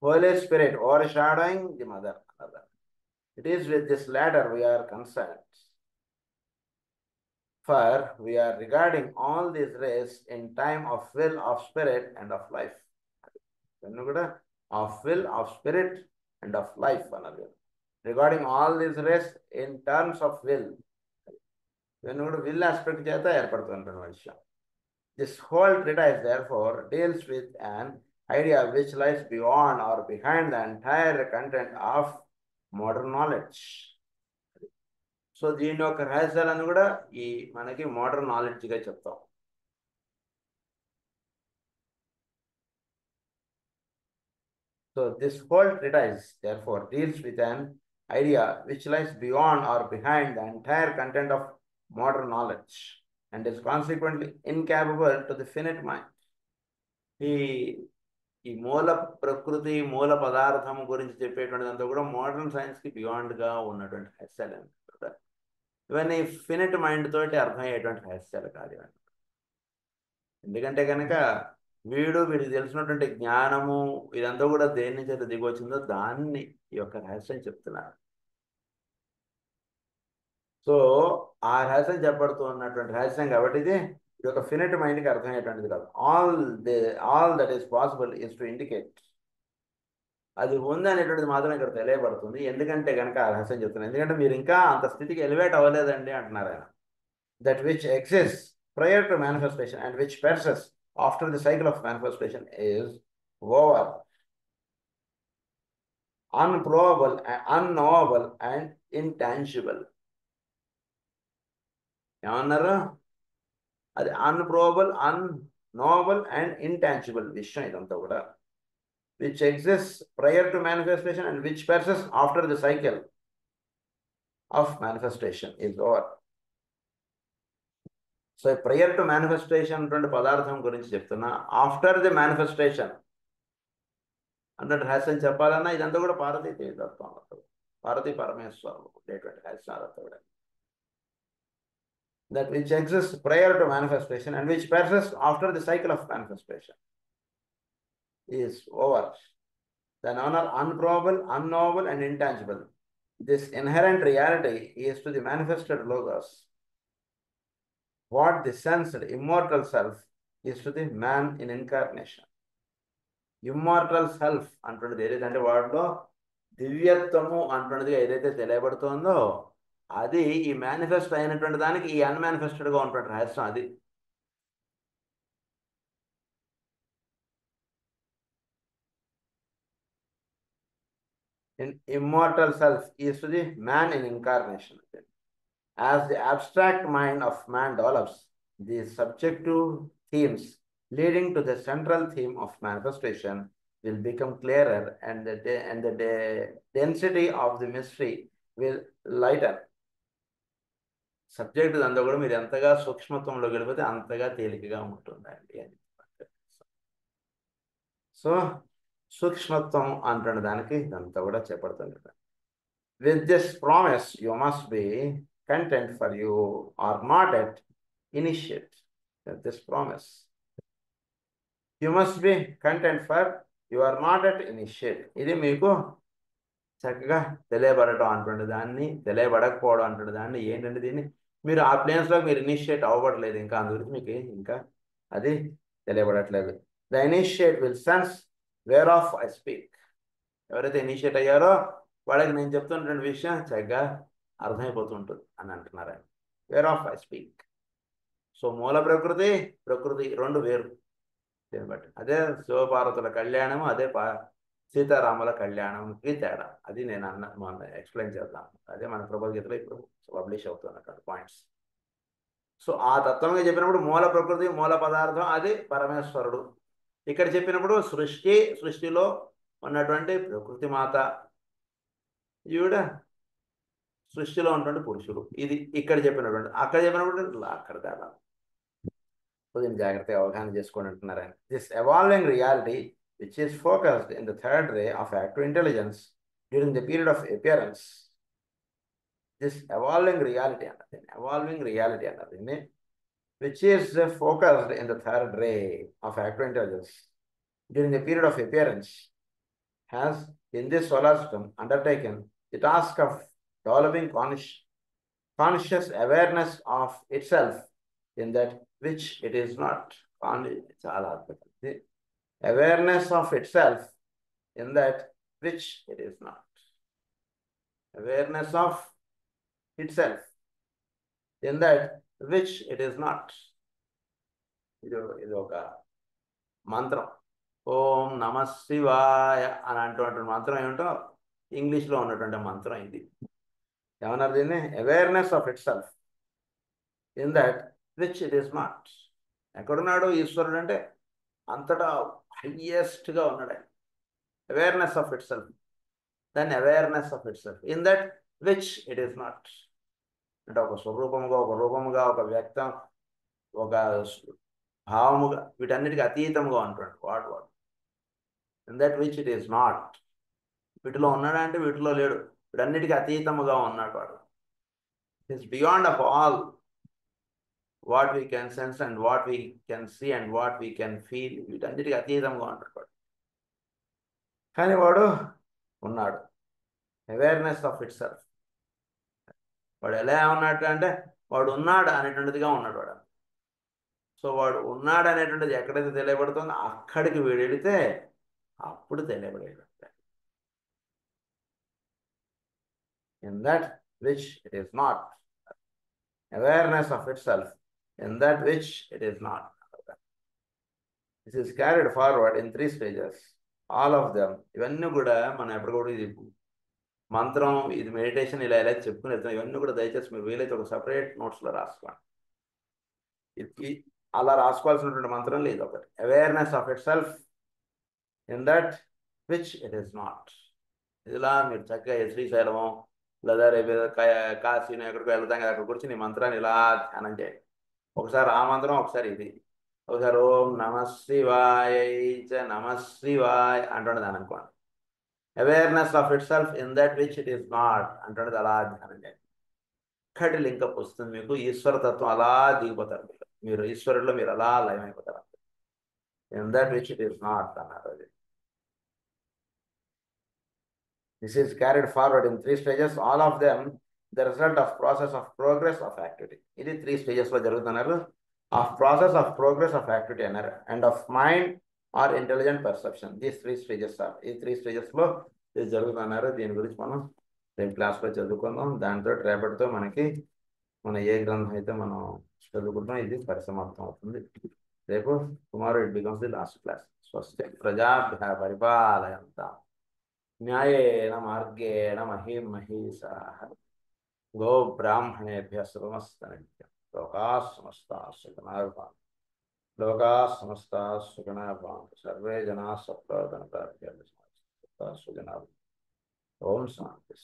Holy Spirit overshadowing the mother. It is with this latter we are concerned. For we are regarding all these rays in time of will, of spirit, and of life. Of will, of spirit, and of life. Regarding all these rays in terms of will. Will aspect cheta ఏర్పడుతున్న విషయం. This whole treatise therefore deals with an idea which lies beyond or behind the entire content of modern knowledge. So దీని యొక్క రహస్యాలను కూడా ఈ మనకి modern నాలెడ్జ్గా చెప్తాం. So this whole treatise, therefore, deals with an idea which lies beyond or behind the entire content of modern knowledge and is consequently incapable to the finite mind. ఈ ఈ మూల ప్రకృతి మూల పదార్థం గురించి చెప్పేటువంటిదంతా కూడా మోడర్న్ సైన్స్కి బియాండ్గా ఉన్నటువంటి రహస్యాలు అనమాట. ఇవన్నీ ఫినిట్ మైండ్ తోటి అర్థమయ్యేటువంటి రహస్యాలు కాదు ఇవన్నీ. ఎందుకంటే కనుక వీడికి తెలిసినటువంటి జ్ఞానము ఇదంతా కూడా దేని నుంచి అయితే దిగి వచ్చిందో దాన్ని ఈ యొక్క రహస్యం చెప్తున్నారు. సో ఆ రహస్యం చెప్పబడుతూ ఉన్నటువంటి రహస్యం కాబట్టి ఇది ఒక ఫినిట్ మైండ్కి అర్థమయ్యేటువంటిది కాదు. All that is possible is to indicate, అది ఉంది అనేటువంటిది మాత్రం ఇక్కడ తెలియబడుతుంది. ఎందుకంటే కనుక ఆ రహస్యం చెప్తున్నాను, ఎందుకంటే మీరు ఇంకా అంత స్థితికి ఎలివేట్ అవ్వలేదండి అంటున్నారు ఆయన. That which exist prior to manifestation and which persists after the cycle of manifestation is over, unprobable, unknowable and intangible. ఏమన్నారు? అది అన్ప్రోబుల్, అన్నోవబుల్ అండ్ ఇంటాంజిబుల్ విషయం ఇదంతా కూడా. Which exist prior to manifestation and which persists after the cycle of manifestation is over. So prior to manifestation అటువంటి పదార్థం గురించి చెప్తున్నా, after the manifestation అంటే రహస్యం చెప్పాలన్నా ఇదంతా కూడా పార్వతీ తత్వం, పార్వతీ పరమేశ్వరం ఉండేటువంటి రహస్యాలతో కూడా. That which exist prior to manifestation and which persist after the cycle of manifestation is over. Then honour unprovable, unknowable and intangible. This inherent reality is to the manifested logos what the sensed immortal self is to the man in incarnation. Immortal self అంటున్నది ఏదైతే అంటే వాటిలో దివ్యత్వము అంటున్నది ఏదైతే తెలియబడుతుందో అది ఈ manifest అయినటువంటి దానికి ఈ అన్మానిఫెస్టెడ్గా ఉన్నటువంటి రహస్యం అది. Immortal self is to the man in incarnation. As the abstract mind of man develops, the subjective themes leading to the central theme of manifestation will become clearer, and the density of the mystery will lighten. Subject అంతా కూడా మీరు ఎంతగా సూక్ష్మత్వంలో గడిపితే అంతగా తేలికగా ఉంటుందండి అని. So సూక్ష్మత్వం అంటున్న దానికి ఇదంతా కూడా చెప్పబడుతుంది. With this promise, you must be content, for you are not yet initiate. This promise, you must be content, for you are not yet initiate. ఇది మీకు చక్కగా తెలియబడటం అంటుండే దాన్ని, తెలియబడకపోవడం అంటుండే దాన్ని ఏంటంటే దీన్ని మీరు ఆ ప్లేన్స్లో మీరు ఇనిషియేట్ అవ్వబడలేదు ఇంకా, అందుగురించి మీకు ఇంకా అది తెలియబడట్లేదు. The initiate will sense whereof I speak. ఎవరైతే ఇనిషియేట్ అయ్యారో వాళ్ళకి నేను చెప్తున్నటువంటి విషయం చక్కగా అర్థమైపోతుంటుంది అని అంటున్నారు ఆయన. Whereof I speak. So మూల ప్రకృతి ప్రకృతి రెండు వేరు దీన్ని బట్టి. అదే శివపార్వతుల కళ్యాణము, అదే సీతారాముల కళ్యాణంకి తేడా. అది నేను మన ఎక్స్ప్లెయిన్ చేద్దాం. అదే మన భగవద్గీతలో ఇప్పుడు పబ్లిష్ అవుతున్నటువంటి పాయింట్స్. సో ఆ తత్వంగా చెప్పినప్పుడు మూల ప్రకృతి మూల పదార్థం అది పరమేశ్వరుడు. ఇక్కడ చెప్పినప్పుడు సృష్టిలో ఉన్నటువంటి ప్రకృతి మాత, ఈవిడ సృష్టిలో ఉన్నటువంటి పురుషుడు. ఇది ఇక్కడ చెప్పినటువంటి. అక్కడ చెప్పినప్పుడు అక్కడ తేడా. దీన్ని జాగ్రత్తగా అవగాహన చేసుకోండి అంటున్నారు ఆయన. This evolving reality which is focused in the third ray of active intelligence during the period of appearance. This evolving reality అన్నది, ఎవాల్వింగ్ రియాలిటీ అన్నది which is focused in the third ray of active intelligence during the period of appearance has in this solar system undertaken the task of developing conscious awareness of itself in that which it is not. చాలా అద్భుతం. Awareness of itself in that which it is not. Awareness of itself in that which it is not. ఇది ఒక మంత్రం. ఓం నమ శివాయ అని అంటున్నటువంటి మంత్రం ఏమిటో ఇంగ్లీష్లో ఉన్నటువంటి మంత్రం ఇది. ఏమన్నారు దీన్ని? Awareness of it self in that which it is not. ఎక్కడున్నాడు ఈశ్వరుడు అంటే అంతటా హయ్యెస్ట్గా ఉన్నాడు ఆయన. అవేర్నెస్ ఆఫ్ ఇట్ సెల్ఫ్, దాన్ని awareness of it self in that which it is not. అంటే ఒక స్వరూపముగా, ఒక రూపముగా, ఒక వ్యక్తం, ఒక భావముగా, వీటన్నిటికీ అతీతముగా ఉంటాడు వాడు. In that which it is not. వీటిలో ఉన్నాడా అంటే వీటిలో లేడు, వీటన్నిటికీ అతీతముగా ఉన్నాడు వాడు. It's beyond of all what we can sense and what we can see and what we can feel. వీటన్నిటికీ అతీతంగా ఉంటాడు వాడు. కానీ వాడు ఉన్నాడు, అవేర్నెస్ ఆఫ్ ఇట్ సెల్ఫ్. వాడు ఎలా ఉన్నట్టు అంటే వాడు ఉన్నాడు అనేటువంటిదిగా ఉన్నాడు వాడు. సో వాడు ఉన్నాడు అనేటువంటిది ఎక్కడైతే తెలియబడుతుందో అక్కడికి వీడు వెళితే అప్పుడు తెలియబడేది. In that which it is not. Awareness of it self in that which it is not. This is carried forward in 3 stages. All of them. ఇవన్నీ కూడా మనం ఎప్పుడు కూడా ఇది మంత్రం, ఇది మెడిటేషన్ ఇలా ఇలా చెప్పుకుని వెళ్తాం. ఇవన్నీ కూడా దయచేసి మీరు వీలైతే ఒక సపరేట్ నోట్స్లో రాసుకోండి. అలా రాసుకోవాల్సినటువంటి మంత్రం లేదు ఒకటి. Awareness of it self in that which it is not. ఇలా మీరు చక్కగా శ్రీశైలము లేదా రేపు కాశీని ఎక్కడికి వెళ్తాం కదా, అక్కడ కూర్చొని ఈ మంత్రాన్ని ఇలా ధ్యానం చేయండి. ఒకసారి ఆ మంత్రం, ఒకసారి ఇది, ఒకసారి ఓం నమ శివాయ నమ శివాయ అంటున్నది అని అనుకోండి. Awareness of it self in that which it is not అంటున్నది అలా ధ్యానం చేయండి. ఇక్కడి లింకప్ వస్తుంది మీకు. ఈశ్వరతత్వం అలా దిగిపోతారు మీరు ఈశ్వరుల్లో మీరు అలా లయమైపోతారు. In that which it is not అన్నారు. అది this is carried forward in 3 stages, all of them the result of process of progress of activity. ఇది 3 stages లో జరుగుతున్నారు. of process of progress of activity అన్నారు, and of mind or intelligent perception. These 3 stages are, ఈ 3 stages లో ఇది జరుగుతున్నారు. దీని గురించి మనం రేపు క్లాస్లో చదువుకుందాం. దాంతో రేపటితో మనకి మన ఏ గ్రంథం అయితే మనం చదువుకుంటాం ఇది పరిసమాప్తం అవుతుంది. రేపు tomorrow it becomes the last class. స్వస్తి ప్రజాభ్యः పరిపాలయంతాం న్యాయేన మార్గేణ మహీం మహీషాః గో బ్రాహ్మణేభ్యः శుభమస్తు. లోకాః సమస్తాః సుఖినో భవంతు. లోకాః సమస్తాః సుఖినో భవంతు. సర్వే జనాః సుఖినో భవంతు. ఓం శాంతి.